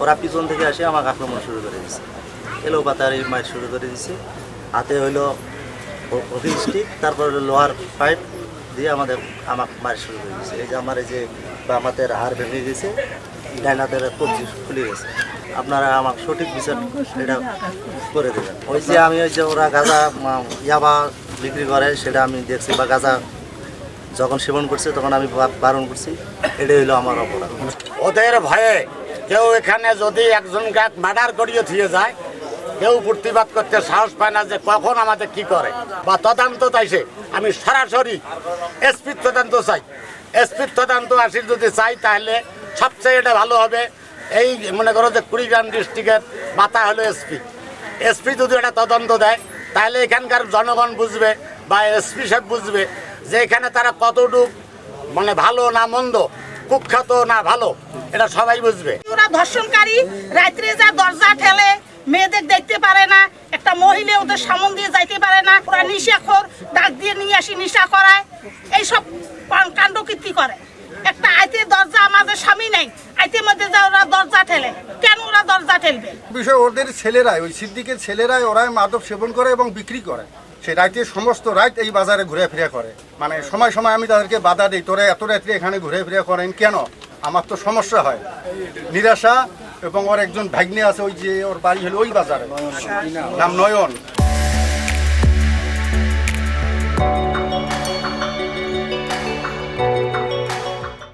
ওরা পিছন থেকে এসে আমাকে আক্রমণ শুরু করে দিচ্ছে, এলো বাতারি মার শুরু করে দিচ্ছে। হাতে হইলো হকি স্টিক, তারপর হলো লোহার পাইপ দিয়ে আমাকে মার শুরু করে দিচ্ছে। এই যে আমার এই যে বামাতের হাড় ভেঙে গেছে, ডাইনাতের কবজি খুলে গেছে। আপনারা আমাকে সঠিক বিচার এটা করে দেবেন। ওই যে আমি ওই যে ওরা গাঁজা ইয়াবা বিক্রি করে সেটা আমি দেখছি, বা গাঁজা যখন সেবন করছে তখন আমি বারণ করছি, এটাই হলো আমার অপরাধ। ওদের ভয়ে কেউ এখানে যদি একজনকে মার্ডার করিয়ে দিয়ে যায়, কেউ প্রতিবাদ করতে সাহস পায় না যে কখন আমাদের কি করে বা তদন্ত চাইছে। আমি সরাসরি এসপির তদন্ত চাই। এসপির তদন্ত আসি যদি চাই তাহলে সবচেয়ে এটা ভালো হবে। এই মনে করো যে কুড়িগ্রাম ডিস্ট্রিক্টের মাথা হলো এসপি। এসপি যদি এটা তদন্ত দেয় তাহলে এখানকার জনগণ বুঝবে বা এসপি সাহেব বুঝবে যে এখানে তারা কতটুক মানে ভালো না মন্দ, কুখ্যাত না ভালো, এটা সবাই বুঝবে। ওরা ধর্ষণকারী, রাত্রে যা দরজা ঠেলে, মেয়েদের দেখতে পারে না, একটা মহিলা ওদের সামন দিয়ে যাইতে পারে না, ওরা নিশাখোর, ডাক দিয়ে নিয়ে আসি নিশা করায়, এইসব কাণ্ডকীর্তি করে। একটা আইতে দরজা, আমাদের স্বামী নেই, আইতের মধ্যে যা ওরা দরজা ঠেলে, কেন ওরা দরজা ঠেলবে? বিষয় ওদের ছেলেরাই, ওই সিদ্দিকের ছেলেরাই ওরাই মাদক সেবন করে এবং বিক্রি করে। সেই রাইতে সমস্ত রাত এই বাজারে ঘুরে ফিরে করে। মানে সময় সময় আমি তাদেরকে বাধা দিই, তোরা এত রাত্রে এখানে ঘুরে ফিরে করেন কেন? আমার তো সমস্যা হয়, নিরাশা। এবং ওর একজন ভাগ্নে আছে, ওই যে ওর বাড়ি হলো ওই বাজারে, নাম নয়ন।